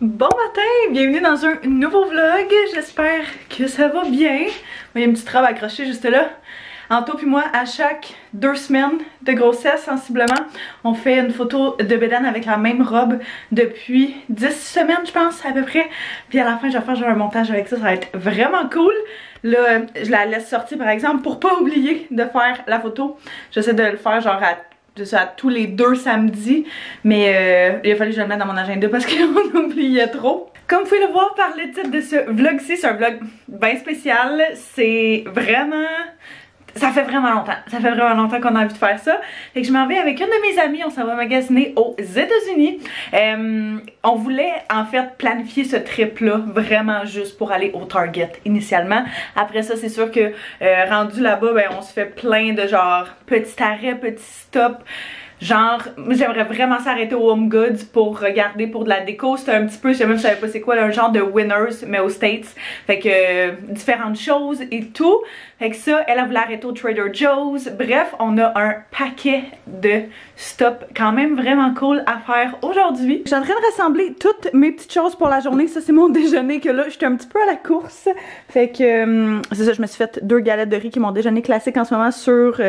Bon matin, bienvenue dans un nouveau vlog, j'espère que ça va bien. Il y a une petite robe accrochée juste là. Anto puis moi, à chaque 2 semaines de grossesse sensiblement, on fait une photo de bédane avec la même robe depuis 10 semaines je pense à peu près. Puis à la fin je vais faire genre un montage avec ça, ça va être vraiment cool. Là, je la laisse sortir par exemple pour pas oublier de faire la photo. J'essaie de le faire genre à tous les 2 samedis, mais il a fallu que je le mette dans mon agenda parce qu'on oubliait trop. Comme vous pouvez le voir par le titre de ce vlog-ci, c'est un vlog bien spécial. C'est vraiment... Ça fait vraiment longtemps qu'on a envie de faire ça. Fait que je m'en vais avec une de mes amies, on s'en va magasiner aux États-Unis. On voulait en fait planifier ce trip-là vraiment juste pour aller au Target initialement. Après ça, c'est sûr que rendu là-bas, ben, on se fait plein de genre petits arrêts, petits stops. Genre, j'aimerais vraiment s'arrêter au Home Goods pour regarder pour de la déco. C'était un petit peu, je sais même, je savais pas c'est quoi, là, un genre de Winners, mais aux States. Fait que différentes choses et tout. Fait que ça, elle voulu arrêter au Trader Joe's. Bref, on a un paquet de stops quand même vraiment cool à faire aujourd'hui. Je suis en train de rassembler toutes mes petites choses pour la journée. Ça, c'est mon déjeuner que là, j'étais un petit peu à la course. Fait que, c'est ça, je me suis fait 2 galettes de riz qui est mon déjeuner classique en ce moment sur,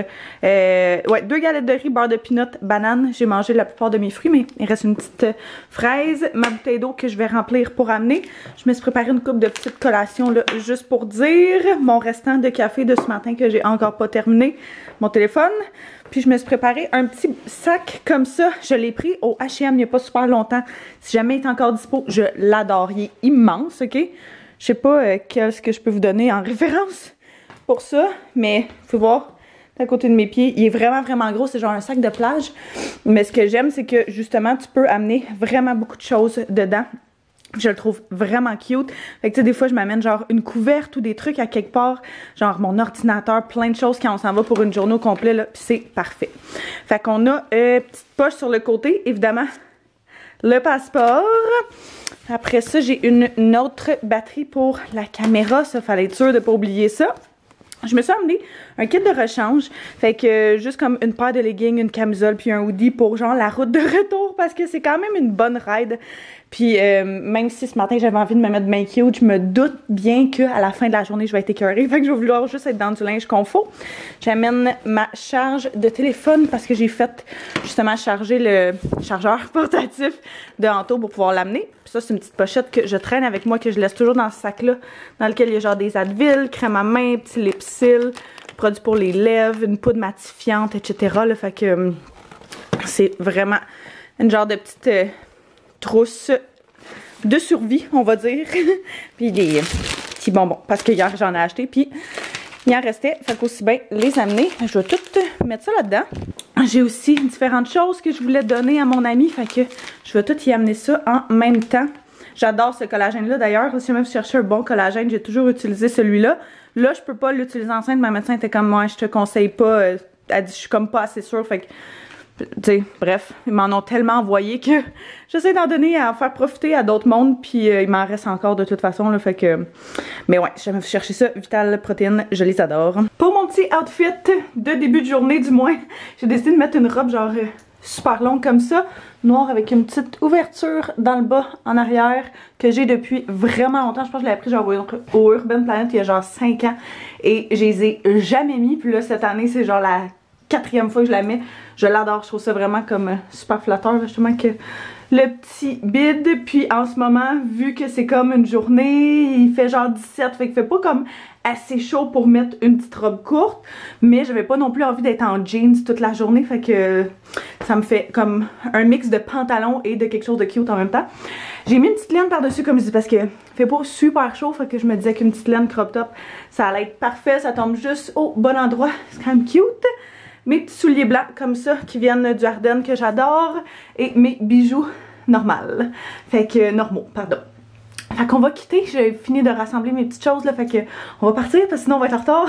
ouais, 2 galettes de riz, beurre de peanut, banane. J'ai mangé la plupart de mes fruits, mais il reste une petite fraise, ma bouteille d'eau que je vais remplir pour amener. Je me suis préparé une coupe de petites collations là, juste pour dire. Mon restant de café de ce matin que j'ai encore pas terminé, mon téléphone. Puis je me suis préparé un petit sac comme ça. Je l'ai pris au H&M il n'y a pas super longtemps. Si jamais il est encore dispo, je l'adore. Il est immense, ok? Je sais pas qu'est-ce que je peux vous donner en référence pour ça, mais faut voir. À côté de mes pieds, il est vraiment gros, c'est genre un sac de plage. Mais ce que j'aime, c'est que justement, tu peux amener vraiment beaucoup de choses dedans. Je le trouve vraiment cute. Fait que tu sais, des fois, je m'amène genre une couverte ou des trucs à quelque part. Genre mon ordinateur, plein de choses quand on s'en va pour une journée au complet, là. Puis c'est parfait. Fait qu'on a petite poche sur le côté, évidemment. Le passeport. Après ça, j'ai une autre batterie pour la caméra. Ça, fallait être sûr de pas oublier ça. Je me suis amené un kit de rechange, fait que juste comme une paire de leggings, une camisole puis un hoodie pour genre la route de retour parce que c'est quand même une bonne ride. Puis même si ce matin j'avais envie de me mettre bien cute, je me doute bien qu'à la fin de la journée je vais être écœurée, fait que je vais vouloir juste être dans du linge confort. J'amène ma charge de téléphone parce que j'ai fait justement charger le chargeur portatif de Anto pour pouvoir l'amener. Puis ça c'est une petite pochette que je traîne avec moi, que je laisse toujours dans ce sac là, dans lequel il y a genre des Advil, crème à main, petit lipsil, produit pour les lèvres, une poudre matifiante, etc. Là, fait que c'est vraiment une genre de petite trousse de survie, on va dire. Puis des petits bonbons, parce que hier j'en ai acheté, puis il en restait, fait qu'aussi bien les amener. Je vais tout mettre ça là-dedans. J'ai aussi différentes choses que je voulais donner à mon ami, fait que je vais tout y amener ça en même temps. J'adore ce collagène-là d'ailleurs. Si même chercher un bon collagène, j'ai toujours utilisé celui-là. Là, je peux pas l'utiliser enceinte. Ma médecin était comme, moi, je te conseille pas. Elle dit, je suis comme pas assez sûre. Fait que, tu sais, bref, ils m'en ont tellement envoyé que j'essaie d'en donner à en faire profiter à d'autres mondes. Puis il m'en reste encore de toute façon. Là, fait que, mais ouais, j'aime chercher ça. Vital Protéines, je les adore. Pour mon petit outfit de début de journée, du moins, j'ai décidé de mettre une robe genre super longue comme ça, noire avec une petite ouverture dans le bas en arrière que j'ai depuis vraiment longtemps. Je pense que je l'avais pris genre au Urban Planet il y a genre 5 ans et je les ai jamais mis. Puis là cette année c'est genre la 4e fois que je la mets. Je l'adore, je trouve ça vraiment comme super flatteur justement que le petit bide. Puis en ce moment, vu que c'est comme une journée, il fait genre 17, fait qu'il fait pas comme assez chaud pour mettre une petite robe courte, mais j'avais pas non plus envie d'être en jeans toute la journée, fait que ça me fait comme un mix de pantalon et de quelque chose de cute en même temps. J'ai mis une petite laine par-dessus comme je dis parce que fait pas super chaud, fait que je me disais qu'une petite laine crop top, ça allait être parfait, ça tombe juste au bon endroit, c'est quand même cute. Mes petits souliers blancs comme ça qui viennent du Ardennes que j'adore et mes bijoux normaux, fait que normaux, pardon. Fait qu'on va quitter, j'ai fini de rassembler mes petites choses là, fait que on va partir parce que sinon on va être en retard.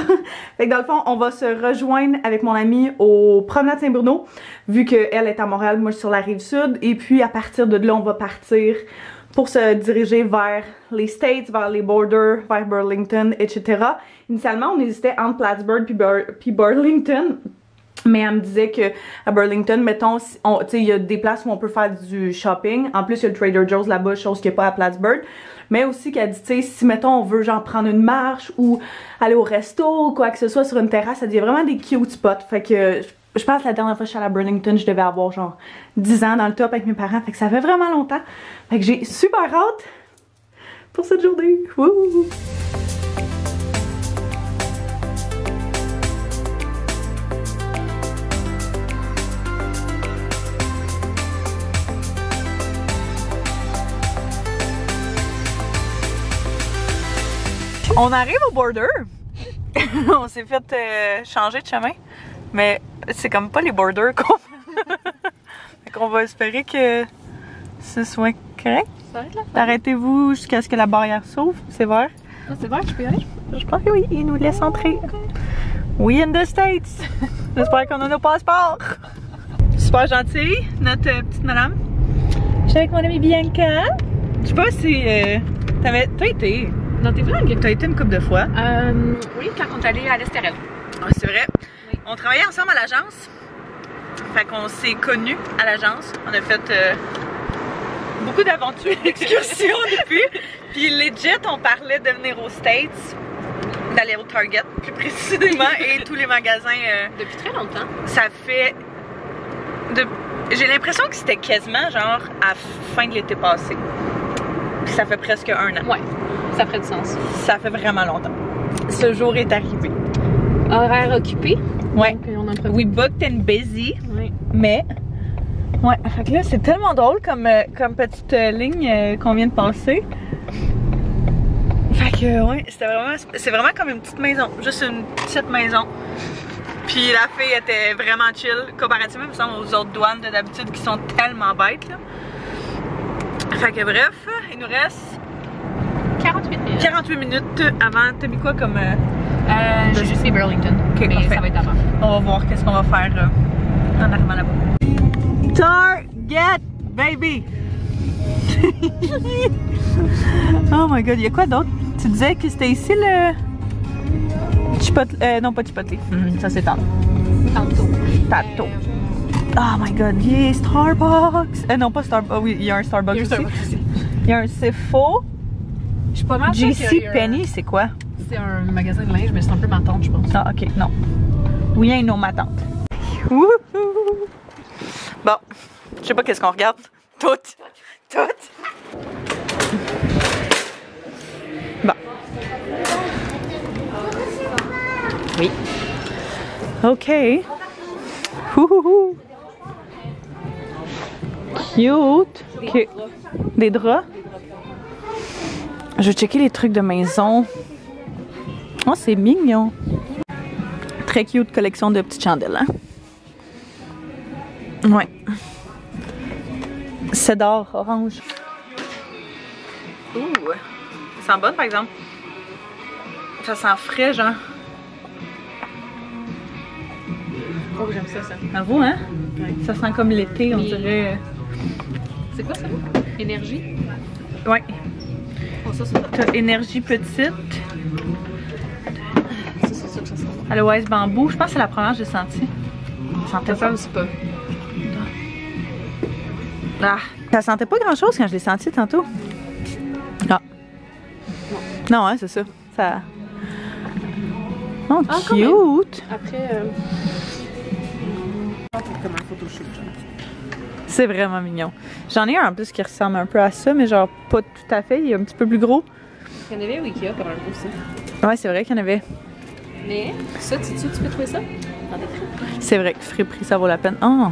Fait que dans le fond, on va se rejoindre avec mon amie au Promenade Saint-Bruno, vu qu'elle est à Montréal, moi je suis sur la Rive-Sud, et puis à partir de là, on va partir pour se diriger vers les States, vers les Borders, vers Burlington, etc. Initialement, on hésitait entre Plattsburgh puis Burlington. Mais elle me disait que à Burlington, mettons, tu sais, il y a des places où on peut faire du shopping. En plus, il y a le Trader Joe's là-bas, chose qu'il n'y a pas à Plattsburgh. Mais aussi qu'elle dit, tu sais, si mettons on veut genre prendre une marche ou aller au resto ou quoi que ce soit sur une terrasse, elle dit vraiment des cute spots. Fait que je pense que la dernière fois que je suis allée à Burlington, je devais avoir genre 10 ans dans le top avec mes parents. Fait que ça fait vraiment longtemps. Fait que j'ai super hâte pour cette journée. Wouh! On arrive au border. On s'est fait changer de chemin. Mais c'est comme pas les borders qu'on fait qu'on va espérer que ce soit correct. Arrêtez-vous jusqu'à ce que la barrière s'ouvre. C'est vert. Ah, c'est vert, je peux y aller? Je pense que oui, ils nous laissent entrer. We in the States. J'espère qu'on a nos passeports. Super gentille, notre petite madame. Je suis avec mon amie Bianca. Je sais pas si t'as été. Dans tes vlogs? T'as été une couple de fois. Oui, quand on est allé à l'Estérel. Ah, c'est vrai. Oui. On travaillait ensemble à l'agence. Fait qu'on s'est connus à l'agence. On a fait beaucoup d'aventures, d'excursions depuis. Puis legit, on parlait de venir aux States, d'aller au Target plus précisément et tous les magasins. Depuis très longtemps. Ça fait... J'ai l'impression que c'était quasiment genre à la fin de l'été passé. Puis ça fait presque 1 an. Ouais. Ça ferait du sens. Ça fait vraiment longtemps. Ce jour est arrivé. Horaire occupé. Ouais. Donc, on en We booked and busy. Oui. Mais, ouais, fait que là, c'est tellement drôle comme petite ligne qu'on vient de passer. Fait que, ouais, c'est vraiment comme une petite maison. Juste une petite maison. Puis la fille était vraiment chill, comparativement aux autres douanes de d'habitude qui sont tellement bêtes, là. Fait que bref, il nous reste 48 minutes. 48 minutes avant. T'as mis quoi comme... J'ai juste fait Burlington. Ok, mais parfait. ça va être avant. On va voir qu'est-ce qu'on va faire en arrivant là-bas. Target, baby! Oh my god, il y a quoi d'autre? Tu disais que c'était ici le... Chipotle... non, pas Chipotle. Ça c'est Tato. Tato. Oh my god, yeah, Starbucks! Non, pas Starbucks. Oh oui, il y a un Starbucks aussi. Il y a un Sephora. Je suis pas mal sûre JC Penney, c'est quoi? C'est un magasin de linge, mais c'est un peu ma tante, je pense. Ah, ok, non. Oui, non, ma tante. Wouhou! Bon, je sais pas qu'est-ce qu'on regarde. Toutes. Bon. Oui. Ok. Wouhou! Cute. Okay. Des draps. Je vais checker les trucs de maison. Oh, c'est mignon. Très cute collection de petites chandelles, hein? Ouais. Cédar orange. Ouh. Ça sent bon, par exemple. Ça sent frais, genre. Oh, j'aime ça. Avoue, hein? Ouais. Ça sent comme l'été, on dirait. C'est quoi ça? Énergie? Ouais. Oh, ça, c'est T'as énergie petite. c'est ça que ça sent. Aloès bambou. Je pense que c'est la première que j'ai sentie. Ça sentait pas. C'est pas. Ah, ça sentait pas grand chose quand je l'ai senti tantôt. Ah. Non, hein, c'est ça. Ça. Oh, Ah, cute! Après, comme un photoshoot, genre. C'est vraiment mignon. J'en ai un en plus qui ressemble un peu à ça, mais genre pas tout à fait. Il est un petit peu plus gros. il y en avait au Ikea comme un peu aussi. Ouais, c'est vrai qu'il y en avait. Mais ça, tu peux trouver ça? Dans des friperies. C'est vrai que friperie, ça vaut la peine. Oh!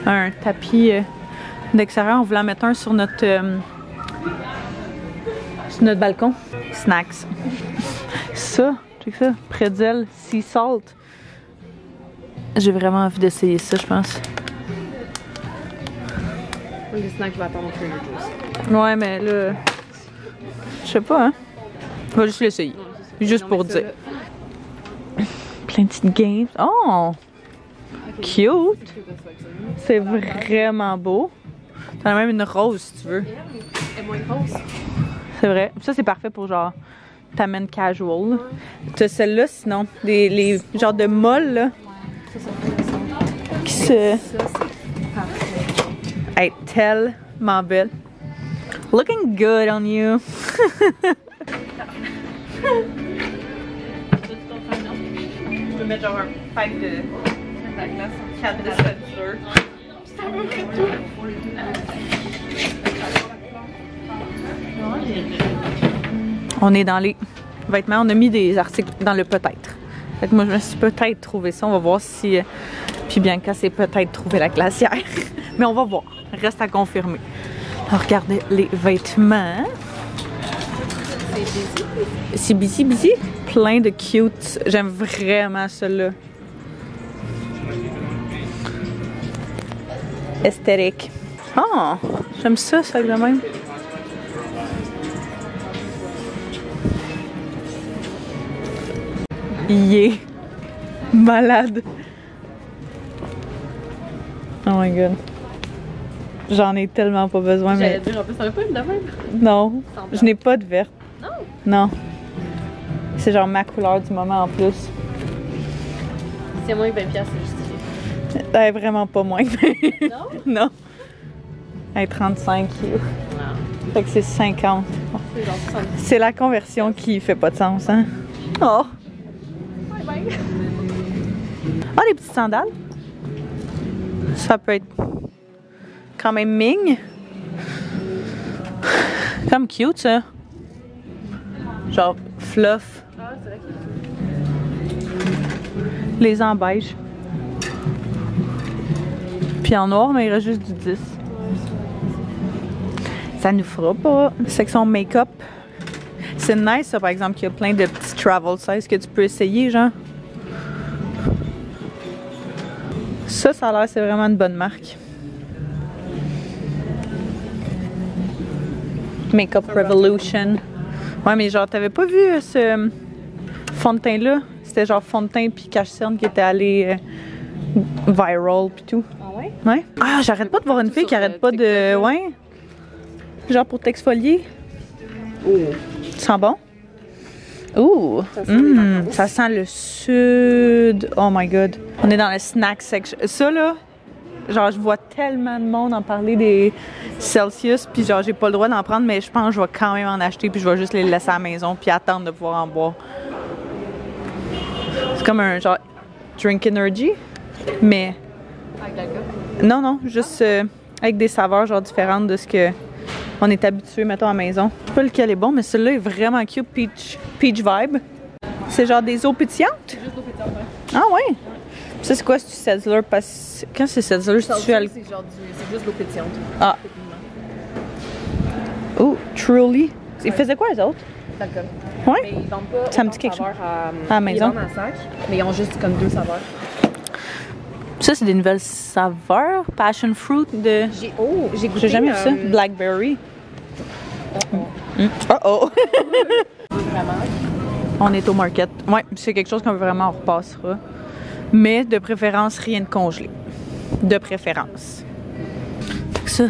Un tapis d'extérieur. On voulait en mettre un sur notre balcon. Snacks. Ça, check ça. Pretzel sea salt. J'ai vraiment envie d'essayer ça, je pense. Des snacks qui va attendre au Trader Joe's. Ouais, mais là... Je sais pas, hein. On va juste l'essayer. Juste pour dire. Plein de petites games. Oh! Cute! C'est vraiment beau. T'en as même une rose si tu veux. Et moins rose. C'est vrai. Ça, c'est parfait pour genre t'amènes casual. T'as celle-là sinon. Les genres de molles là. Ça fait c'est Ça, c'est parfait. hey, tellement belle. Looking good on you. Je peux mettre genre un pipe de la glace, 4 de ceinture. Ça me fait tout. On est dans les vêtements, on a mis des articles dans le peut-être. Fait que moi je me suis peut-être trouvé ça, on va voir si puis Bianca s'est peut-être trouvé la glacière. Mais on va voir, reste à confirmer. Alors regardez les vêtements. C'est busy, busy. Plein de cute. J'aime vraiment celui-là. Esthétique. Oh, j'aime ça, ça quand même. Yeah. Malade. Oh my god. J'en ai tellement pas besoin. J'allais Mais... dire, en plus, ça va pas être de même. Non, je n'ai pas de vert. Non? Non. C'est genre ma couleur du moment en plus. C'est moins 20$, c'est justifié. Elle est vraiment pas moins. Non? Non. Elle est 35 kilos. Non. Fait que c'est 50. C'est genre 70. C'est la conversion qui fait pas de sens, hein? Oh! Bye bye. Ah, les petites sandales. Ça peut être quand même ming. Comme cute, ça. Genre fluff. Ah, c'est vrai Les en beige. Puis en noir, mais il reste juste du 10. Ça nous fera pas. Section make-up. C'est nice, ça, par exemple, qu'il y a plein de petits travel size que tu peux essayer, genre. Ça a l'air, c'est vraiment une bonne marque. Makeup Revolution. Ouais, mais genre, t'avais pas vu ce fond de teint-là? C'était genre fond de teint puis cache-cerne qui était allé viral pis tout. Ah ouais? Ouais. Ah, j'arrête pas de voir une fille qui arrête pas de... Ouais. Genre pour t'exfolier. Oh. Ça sent bon? Ouh! Ça sent le sud. Oh my god. On est dans le snack section. Ça là, genre je vois tellement de monde en parler des Celsius, puis genre j'ai pas le droit d'en prendre, mais je pense que je vais quand même en acheter, puis je vais juste les laisser à la maison, puis attendre de pouvoir en boire. C'est comme un genre drink energy, mais. Avec l'alcool? Non, non, juste avec des saveurs genre différentes de ce que on est habitué, mettons, à la maison. Je sais pas lequel est bon, mais celui-là est vraiment cute, peach vibe. C'est genre des eaux pétillantes? C'est juste l'eau pétillante, ouais. Ah ouais? Ça c'est quoi, c'est du Setzler? Quand c'est Setzler, c'est C'est genre c'est juste l'eau pétillante. Ah. Oh, Truly. Ils faisaient quoi les autres? L'alcool. Ouais? Mais ils vendent pas Ça me autant dit de quelque saveurs à la maison. Ils vendent en sac, mais ils ont juste comme 2 saveurs. Ça c'est des nouvelles saveurs. Passion fruit de... J'ai goûté. J'ai jamais vu ça. Blackberry. Oh oh! Vraiment. On est au market. Ouais, c'est quelque chose qu'on veut vraiment, on repassera. Mais de préférence, rien de congelé. De préférence. Fait que ça,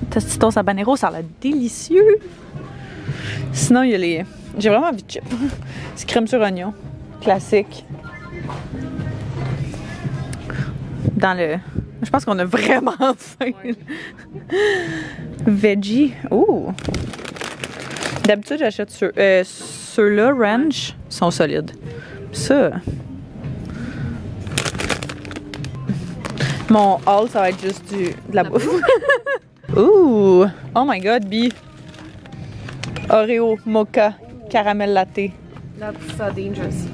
Tostitos habanero, ça a l'air délicieux. Sinon, il y a les... J'ai vraiment envie de chips. C'est crème sur oignon. Classique. Dans le... Je pense qu'on a vraiment faim. Ouais. Veggie. Ouh! D'habitude, j'achète ceux-là, ranch, sont solides. Ça... Mon haul, ça va être juste de la bouffe. Ouh! Oh my god, B! Oreo, mocha, caramel latte. That's dangerous.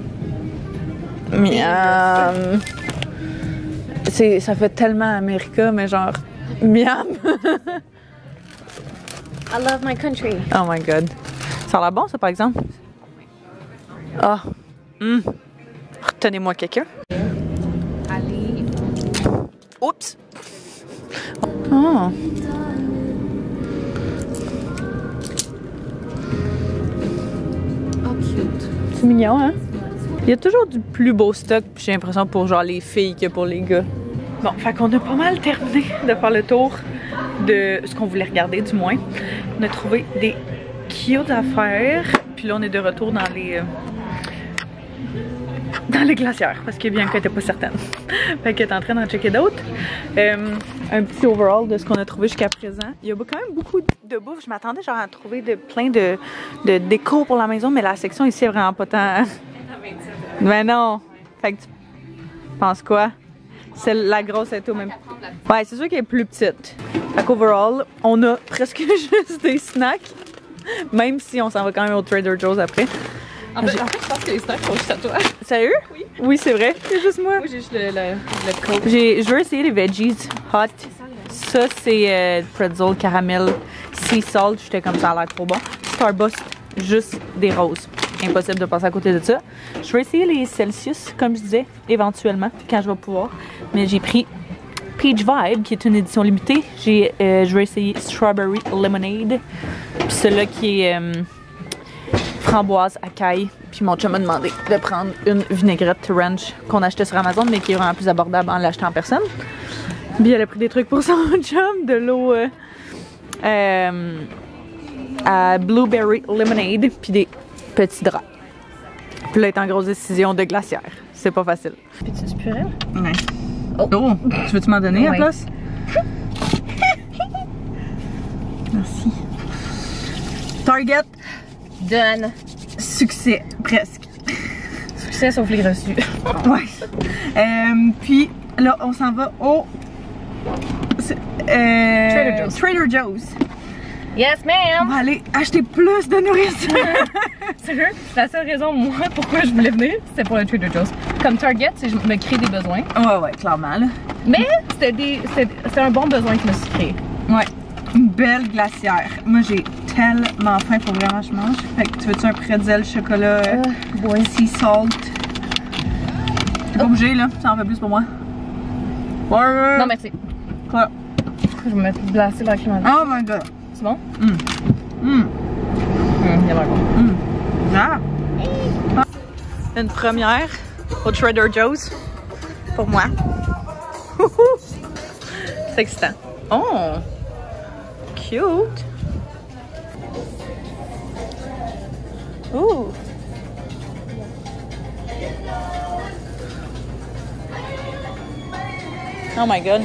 Miam! Ça fait tellement America, mais genre... Miam! I love my country. Oh my god. Ça a l'air bon, ça, par exemple? Ah! Retenez-moi quelqu'un. Allez. Oups! Oh! Oh, cute. C'est mignon, hein? Il y a toujours du plus beau stock, j'ai l'impression, pour genre les filles que pour les gars. Bon, fait qu'on a pas mal terminé de faire le tour de ce qu'on voulait regarder, du moins. On a trouvé des cute affaires, puis là on est de retour dans les dans les glacières parce que Bianca était pas certaine. Fait qu'elle est en train d'en checker d'autres. Un petit overall de ce qu'on a trouvé jusqu'à présent. Il y a quand même beaucoup de bouffe. Je m'attendais genre à trouver plein de déco pour la maison, mais la section ici est vraiment pas tant. Mais non. Fait que tu penses quoi? La grosse est au même. Ouais, c'est sûr qu'elle est plus petite. Fait qu'overall, on a presque juste des snacks. Même si on s'en va quand même au Trader Joe's après. En fait, je pense que les snacks sont juste à toi. Sérieux? Oui. Oui, c'est vrai. C'est juste moi. Moi, j'ai juste le coke. Je veux essayer les veggies hot. Ça, c'est pretzel, caramel, sea salt. J'étais comme ça, a l'air trop bon. Starburst, juste des roses. Impossible de passer à côté de ça. Je vais essayer les Celsius, comme je disais, éventuellement, quand je vais pouvoir. Mais j'ai pris Peach Vibe, qui est une édition limitée. Je vais essayer Strawberry Lemonade. Puis celui-là qui est framboise à caille. Puis mon chum m'a demandé de prendre une vinaigrette ranch qu'on achetait sur Amazon, mais qui est vraiment plus abordable en l'achetant en personne. Puis elle a pris des trucs pour son chum, de l'eau à Blueberry Lemonade, puis des petits draps. Puis là, elle est en grosse décision de glacière. C'est pas facile. Puis tu du purée? Ouais. Oh! Tu veux-tu m'en donner à la place? Merci. Target. Done. Succès, presque. Succès sauf les reçus. Ouais. Puis là, on s'en va au Trader Joe's. Yes, ma'am! On va aller acheter plus de nourriture. Sérieux? La seule raison, moi, pourquoi je voulais venir, c'était pour le Trader Joe's. Comme Target, c'est je me crée des besoins. Ouais, clairement, là. Mais c'était un bon besoin que je me suis créé. Ouais. Une belle glacière. Moi, j'ai tellement faim pour vraiment que je mange. Fait que tu veux-tu un pretzel chocolat sea salt? T'es pas obligé, là. Ça en fait plus pour moi. Ouais. Non, merci. Quoi? Je vais me mettre glacé la crème. Oh my god. C'est bon? Il y a l'air bon. Ah. Une première au Trader Joe's pour moi. C'est excitant. Oh! Cute! Ooh! Oh my god!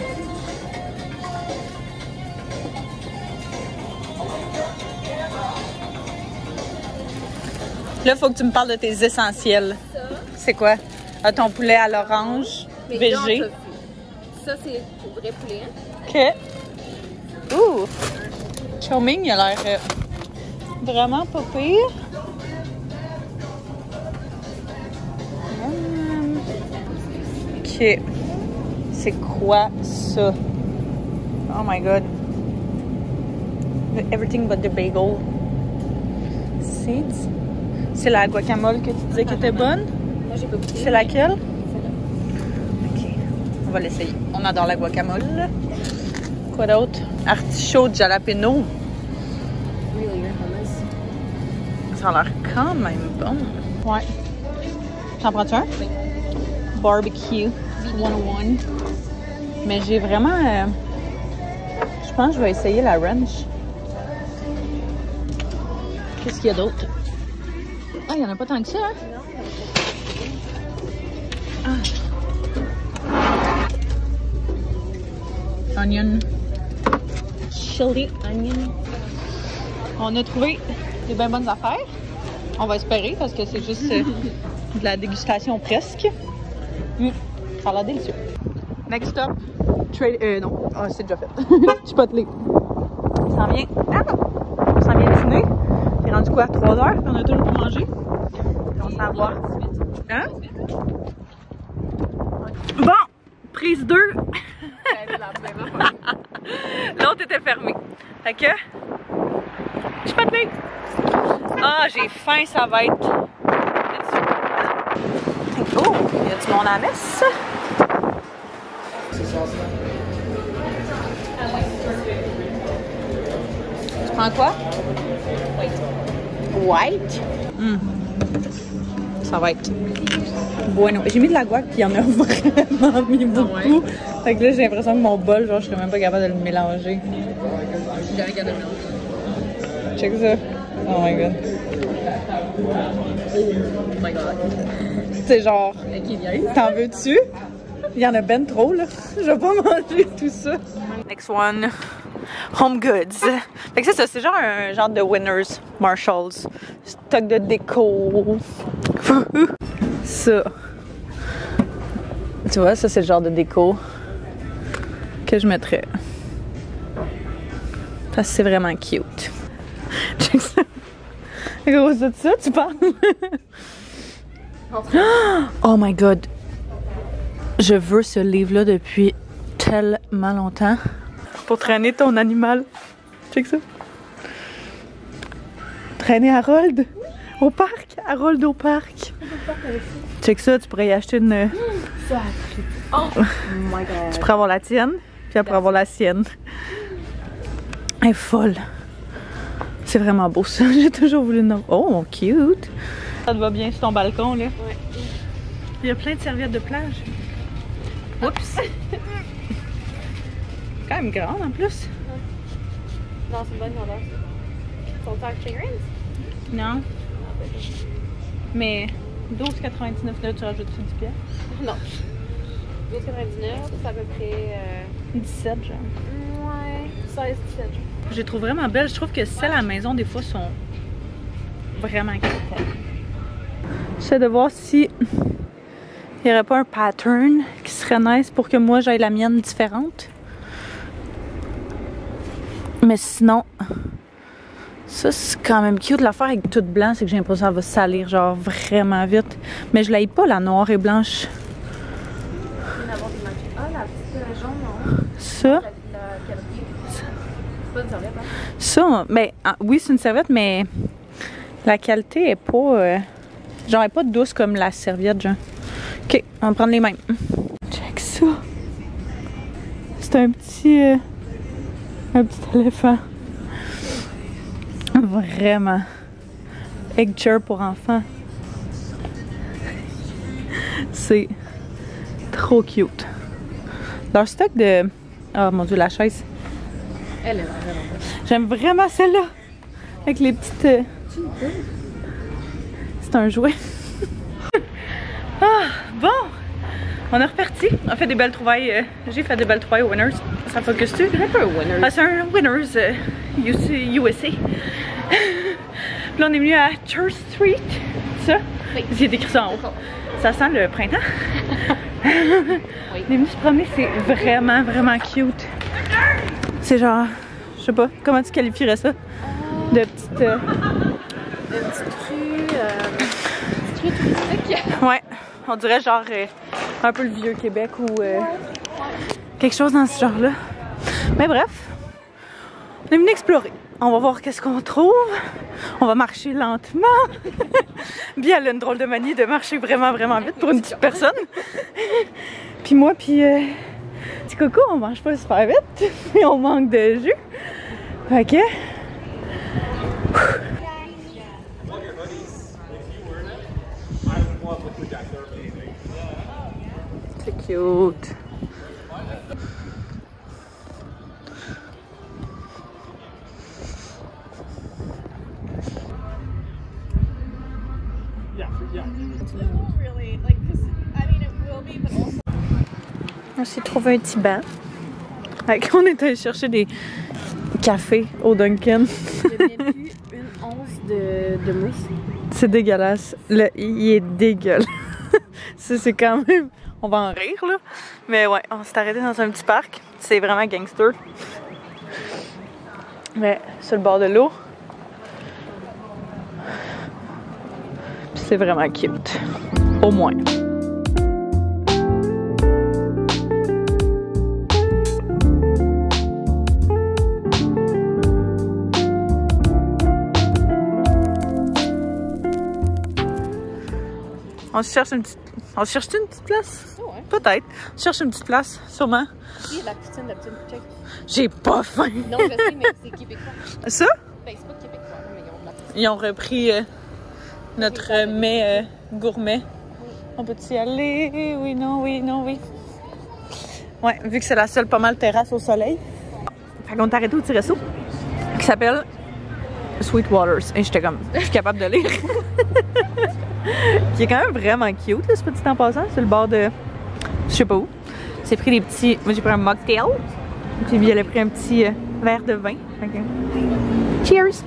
Là, il faut que tu me parles de tes essentiels. C'est quoi? Ton poulet à l'orange, végé. Ça, c'est pour vrai poulet. OK. Ouh! Chow Mein, il a l'air vraiment pas pire. OK. C'est quoi ça? Oh my god. Everything but the bagel. Seeds. C'est la guacamole que tu disais qui était bonne? Moi, j'ai pas goûté. C'est laquelle? OK. On va l'essayer. On adore la guacamole. Quoi d'autre? Artichaut de jalapeno. Really good hummus. Ça a l'air quand même bon. Ouais. T'en prends-tu un? Oui. Barbecue 101. Mais j'ai vraiment... je pense que je vais essayer la ranch. Qu'est-ce qu'il y a d'autre? Ah, il n'y en a pas tant que ça, hein? Ah. Onion. Chili onion. On a trouvé des bien bonnes affaires. On va espérer parce que c'est juste de la dégustation presque. Ça a l'air délicieux. Next stop. Non. Ah, c'est déjà fait. Chipotle. On s'en vient. On s'en vient dîner. C'est rendu quoi? 3 heures? On a toujours pas mangé. On s'en va. Hein? Bon! Prise 2. L'autre était fermée. Fait que... Chipotle! Ah, j'ai faim, ça va être... Oh! Y a du monde à la messe? Tu prends quoi? White? Ça va être bueno. J'ai mis de la guac puis il y en a vraiment mis beaucoup. Ah ouais. Fait que là j'ai l'impression que mon bol, genre je serais même pas capable de le mélanger. check ça. Oh my god. Oh my god. C'est genre, t'en veux-tu? Il y en a ben trop là. Je vais pas manger tout ça. Next one. Home goods. Fait que c'est ça, c'est genre un genre de Winners, Marshalls. Stock de déco. Ça. Tu vois, ça c'est le genre de déco que je mettrais. Parce que c'est vraiment cute. Check ça. À cause de ça, tu parles? Oh my god. Je veux ce livre-là depuis tellement longtemps. Pour traîner ton animal. Check ça. Traîner Harold au parc. Harold au parc. Check ça, tu pourrais y acheter une... Oh my god. Tu pourrais avoir la tienne, puis après avoir la sienne. Elle est folle. C'est vraiment beau ça. J'ai toujours voulu une... Oh, cute. Ça te va bien sur ton balcon, là? Ouais. Il y a plein de serviettes de plage. Oups! Quand même grande en plus. Non, c'est une bonne grandeur. Sont-ils en clearance? Non. Mais 12,99 là, tu rajoutes-tu 10 pièces? Non. 12,99, c'est à peu près... 17 genre. Ouais, 16, 17 genre. Je les trouve vraiment belles. Je trouve que celles à la maison, des fois, sont vraiment cute. J'essaie de voir si il n'y aurait pas un pattern qui serait nice pour que moi j'aille la mienne différente. Mais sinon, ça c'est quand même cute. L'affaire avec tout blanc, c'est que j'ai l'impression que ça va salir genre vraiment vite. Mais je l'aille pas la noire et blanche. Ah, la petite jaune, non? Ça? C'est pas une serviette, hein? Ça, mais oui, c'est une serviette, mais la qualité est pas. Genre, elle est pas douce comme la serviette, genre. Ok, on va prendre les mêmes. Check ça. C'est un petit éléphant. Vraiment. Egg chair pour enfants. C'est trop cute. Leur stock de... Oh mon dieu, la chaise. Elle est vraiment belle. J'aime vraiment celle-là. Avec les petites... C'est un jouet. Ah, bon. On est reparti. On a fait des belles trouvailles. J'ai fait des belles trouvailles au Winners. Ça focus-tu? C'est un peu un Winners. Ah, c'est un Winners USA. Puis là, on est venu à Church Street. Ça? Oui. J'ai écrit ça en haut. Ça sent le printemps. Oui. On est venu se promener. C'est vraiment, vraiment cute. C'est genre... Je sais pas. Comment tu qualifierais ça? De petite... Une petite rue touristique. Ouais, on dirait genre un peu le vieux Québec ou quelque chose dans ce genre-là. Mais bref, on est venu explorer. On va voir qu'est-ce qu'on trouve. On va marcher lentement. Bien, elle a une drôle de manie de marcher vraiment, vraiment vite pour une petite personne. Puis moi, puis petit coco, on mange pas super vite. Et on manque de jus. Ok. C'est cute. On s'est trouvé un petit banc. On est allé chercher des cafés au Dunkin'. Il n'y a même plus une once de mousse. C'est dégueulasse. Il est dégueulasse. C'est quand même... On va en rire, là. Mais ouais, on s'est arrêté dans un petit parc. C'est vraiment gangster. Mais sur le bord de l'eau. Puis c'est vraiment cute. Au moins. On se cherche une petite... On se cherche-tu une petite place? Oh ouais. Peut-être. On se cherche une petite place, sûrement. Oui, la poutine, check. J'ai pas faim. Non, je sais, mais c'est québécois. Ça? Ben, c'est pas québécois, mais ils ont de la poutine. Ils ont repris notre mets gourmet. On peut-y aller? Oui, non, oui, non, oui. Ouais, vu que c'est la seule pas mal terrasse au soleil. Fait qu'on est arrêté au petit resto qui s'appelle Sweetwaters. Et j'étais comme, je suis capable de lire. Qui est quand même vraiment cute, là, ce petit en passant. C'est le bord de. Je sais pas où. J'ai pris des petits. Moi, j'ai pris un mocktail. Puis elle a pris un petit verre de vin. Okay. Cheers!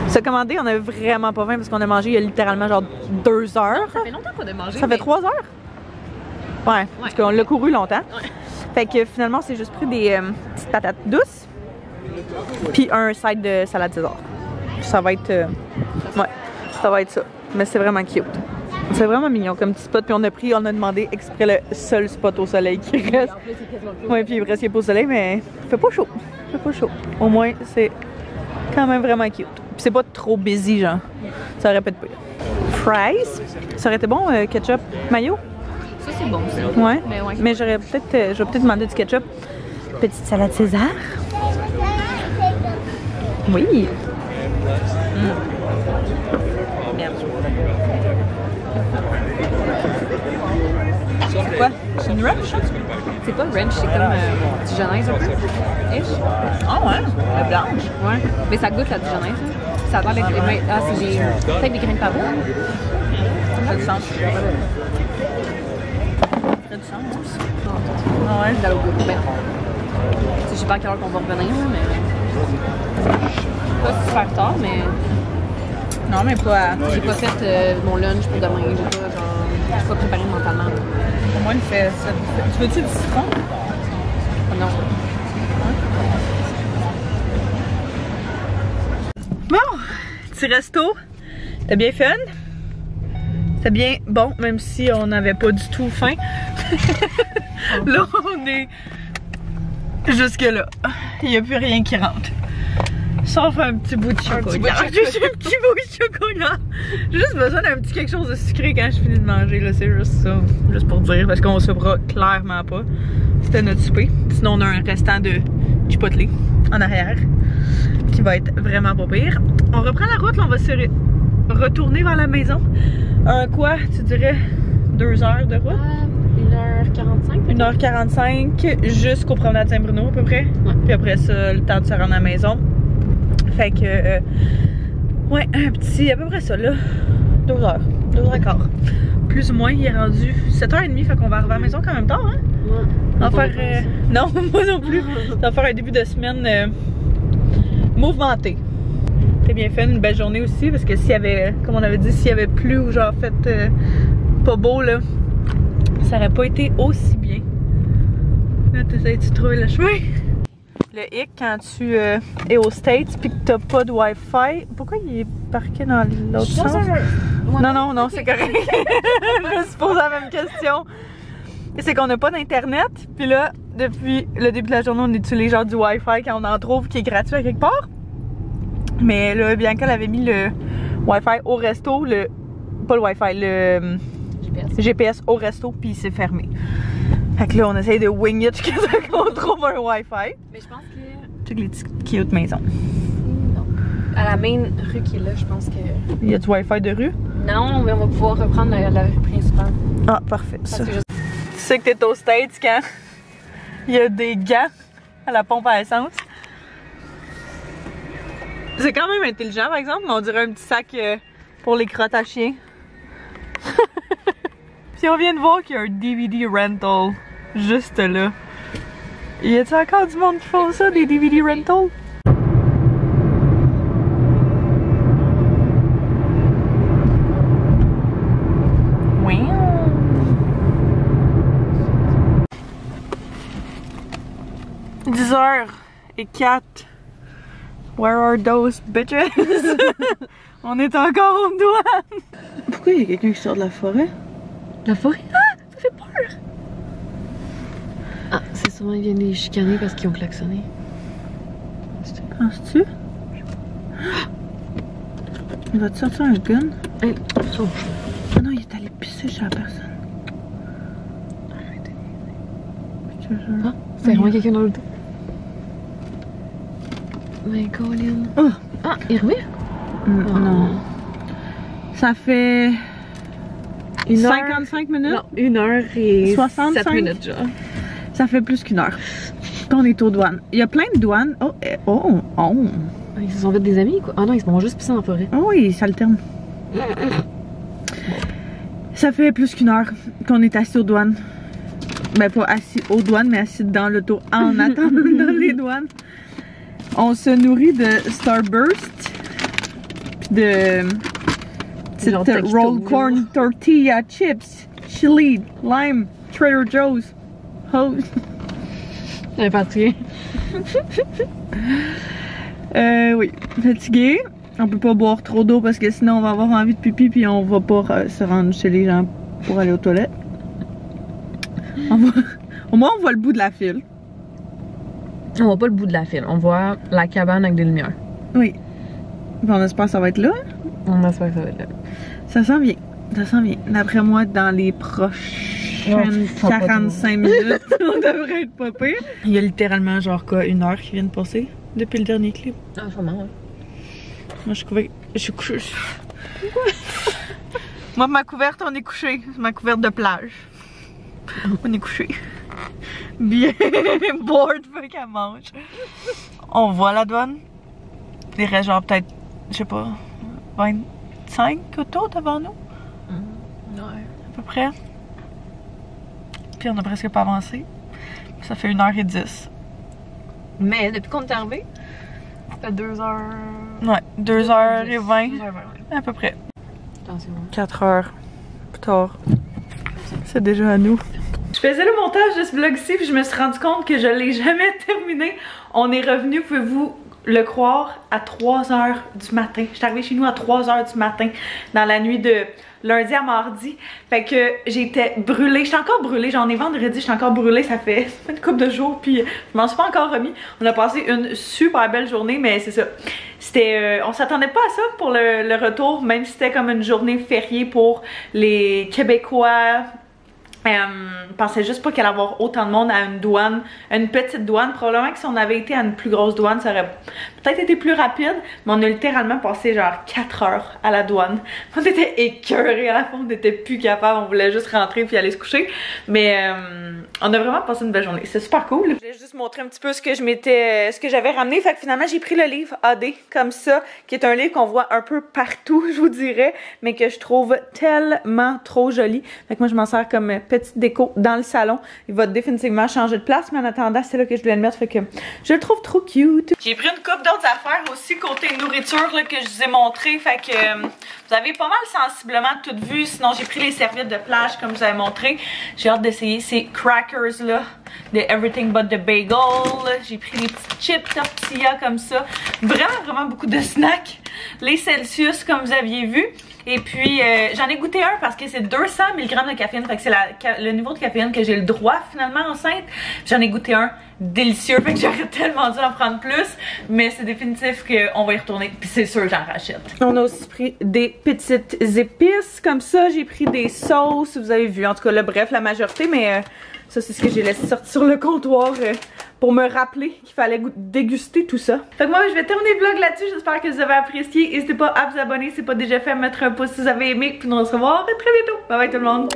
Se commander, on a vraiment pas faim parce qu'on a mangé il y a littéralement genre 2 heures. Ça fait longtemps qu'on a mangé. Ça fait 3 heures? Ouais, parce qu'on l'a couru longtemps. Ouais. Fait que finalement, on s'est juste pris des petites patates douces. Puis un side de salade César. Ça va être. Ouais, ça va être ça. Mais c'est vraiment cute. C'est vraiment mignon comme petit spot. Puis on a demandé exprès le seul spot au soleil qui reste. Ouais, puis il reste qu'il n'y a pas au soleil, mais il fait pas chaud. Il fait pas chaud. Au moins, c'est quand même vraiment cute. Puis c'est pas trop busy, genre. Ça aurait pu être pire. Fries. Ça aurait été bon, ketchup mayo? Ça, c'est bon, ça. Ouais. Mais j'aurais peut-être. Je vais peut-être demander du ketchup. Petite salade César. Oui. Merde. C'est quoi? C'est une ranch? C'est pas ranch, c'est comme dijonnaise un peu. Ish. Ah ouais? La blanche? Ouais. Mais ça goûte la dijonnaise. Ça a l'air d'être. Ah, c'est des. Peut-être des graines de pavot. Ça a du sens. Ça a du sens. Ah ouais? Dans le goût. Ben. Je sais pas à quelle heure qu'on va revenir, mais. Pas super tard, mais. Non, mais pas. J'ai pas fait mon lunch pour demain. J'ai pas préparé mentalement. Au moins, il fait ça. Tu veux-tu du citron? Non. Bon, petit resto. C'était bien fun. C'était bien bon, même si on n'avait pas du tout faim. Là, on est jusque là. Il n'y a plus rien qui rentre. Sauf un petit bout de chocolat. Juste un petit bout de chocolat. J'ai juste besoin d'un petit quelque chose de sucré quand je finis de manger. Là, c'est juste ça. Juste pour dire, parce qu'on se saura clairement pas. C'était notre souper. Sinon, on a un restant de chipotle en arrière. Qui va être vraiment pas pire. On reprend la route. Là, on va se retourner vers la maison. Quoi, tu dirais 2 heures de route? 1h45. 1h45 jusqu'au promenade Saint-Bruno à peu près. Ouais. Puis après ça, le temps de se rendre à la maison. Fait que, ouais, un petit, à peu près ça là, 2 heures, 2h15. Plus ou moins, il est rendu 7h30, fait qu'on va arriver à la maison quand même tard, hein? Ouais. On va faire, non, moi non plus. On va faire un début de semaine mouvementé. C'était bien fait, une belle journée aussi, parce que s'il y avait, comme on avait dit, s'il y avait plu ou genre fait pas beau là, ça aurait pas été aussi bien. Là, t'essayes-tu de trouver le chemin? Le hic quand tu es aux States pis que t'as pas de Wi-Fi, pourquoi il est parqué dans l'autre sens? Non, c'est correct. Je me suis posé la même question. C'est qu'on n'a pas d'internet, puis là, depuis le début de la journée, on utilise genre du Wi-Fi quand on en trouve qui est gratuit à quelque part. Mais là, Bianca elle avait mis le Wi-Fi au resto, pas le Wi-Fi, le GPS au resto, puis c'est fermé. Fait que là, on essaye de wing it jusqu'à ce qu'on trouve un Wi-Fi. Mais je pense que. Toutes les petites cute maisons. Non. À la main rue qui est là, je pense que. Il y a du Wi-Fi de rue? Non, mais on va pouvoir reprendre la rue principale. Ah, parfait. Ça. Tu sais que t'es aux States quand il y a des gants à la pompe à essence. C'est quand même intelligent, par exemple, mais on dirait un petit sac pour les crottes à chiens. Puis on vient de voir qu'il y a un DVD rental juste là. Y a-t-il encore du monde qui font ça, des DVD rental? Oui. 10h04. Where are those bitches? On est encore en douane. Pourquoi il y a quelqu'un qui sort de la forêt? La forêt? Ah! Ça fait peur! Ah, c'est sûrement ils viennent les chicaner parce qu'ils ont klaxonné. Penses-tu? Il va te sortir un gun? Hey, Ah non, il est allé pisser chez la personne. Arrêtez. Ah, c'est vraiment quelqu'un dans le dos. Mais Colin. Oh. Ah, il revient? Non. Ça fait 55 minutes? Non, 1h et 65 7 minutes, genre. Ça fait plus qu'1 heure. On est aux douanes. Il y a plein de douanes. Oh. Ils se sont fait des amis, quoi. Ah non, ils se vont juste pisser en forêt. Oh oui, ils s'alternent. Ça fait plus qu'1 heure qu'on est assis aux douanes. Ben, pas assis aux douanes, mais assis dans l'auto en attendant dans les douanes. On se nourrit de Starburst. Puis de petite roll corn tortilla chips, chili, lime, Trader Joe's. Hose. Elle est fatiguée. Oui, fatigué. On peut pas boire trop d'eau parce que sinon on va avoir envie de pipi puis on va pas se rendre chez les gens pour aller aux toilettes. Au moins on voit le bout de la file. On voit pas le bout de la file, on voit la cabane avec des lumières. Oui. Bon, on espère que ça va être là. On espère que ça va être là. Ça sent bien. Ça sent bien. D'après moi, dans les prochaines 45 minutes, on devrait être pas pire. Il y a littéralement genre quoi, 1 heure qui vient de passer depuis le dernier clip. Ah, sûrement, ouais. Moi, je suis couchée. Moi, ma couverte, on est couché. C'est ma couverte de plage. On est couché. Bien bored, faut qu'elle mange. On voit la douane. Il reste genre peut-être, je sais pas, 25 autos devant nous. Ouais. À peu près. Puis on a presque pas avancé. Ça fait 1h10. Mais depuis qu'on est arrivé, ça fait 2h. Ouais, 2h20. À peu près. Attention. 4h plus tard. C'est déjà à nous. Je faisais le montage de ce vlog-ci puis je me suis rendu compte que je l'ai jamais terminé. On est revenu, pouvez-vous le croire, à 3h du matin. Je suis arrivée chez nous à 3h du matin dans la nuit de lundi à mardi. Fait que j'étais brûlée. J'étais encore brûlée. J'en ai vendredi, j'étais encore brûlée. Ça fait une couple de jours puis je m'en suis pas encore remis. On a passé une super belle journée, mais c'est ça. C'était, on s'attendait pas à ça pour le retour, même si c'était comme une journée fériée pour les Québécois. Je pensais juste pas qu'il allait y avoir autant de monde à une douane, à une petite douane. Probablement que si on avait été à une plus grosse douane, ça aurait peut-être été plus rapide. Mais on a littéralement passé genre 4 heures à la douane. On était écœurés à la fin, on n'était plus capable. On voulait juste rentrer puis aller se coucher. Mais on a vraiment passé une belle journée. C'est super cool. Je voulais juste montrer un petit peu ce que j'avais ramené. Fait que finalement, j'ai pris le livre AD comme ça, qui est un livre qu'on voit un peu partout, je vous dirais, mais que je trouve tellement trop joli. Fait que moi, je m'en sers comme petite déco dans le salon. Il va définitivement changer de place, mais en attendant, c'est là que je voulais le mettre, fait que je le trouve trop cute. J'ai pris une couple d'autres affaires aussi côté nourriture là, que je vous ai montré, fait que vous avez pas mal sensiblement tout vu. Sinon, j'ai pris les serviettes de plage comme je vous avais montré. J'ai hâte d'essayer ces crackers là, de Everything But The Bagel. J'ai pris les petites chips tortilla comme ça. Vraiment beaucoup de snacks. Les Celsius comme vous aviez vu. Et puis, j'en ai goûté un parce que c'est 200 mg de caféine. Fait que c'est le niveau de caféine que j'ai le droit finalement enceinte. J'en ai goûté un délicieux. Fait que j'aurais tellement dû en prendre plus. Mais c'est définitif qu'on va y retourner. Puis c'est sûr j'en rachète. On a aussi pris des petites épices comme ça. J'ai pris des sauces. Vous avez vu. En tout cas, là, bref, la majorité. Mais ça, c'est ce que j'ai laissé sortir sur le comptoir. Pour me rappeler qu'il fallait déguster tout ça. Fait que moi, je vais terminer le vlog là-dessus. J'espère que vous avez apprécié. N'hésitez pas à vous abonner si c'est pas déjà fait, à mettre un pouce si vous avez aimé. Puis nous on se revoit très bientôt. Bye bye tout le monde.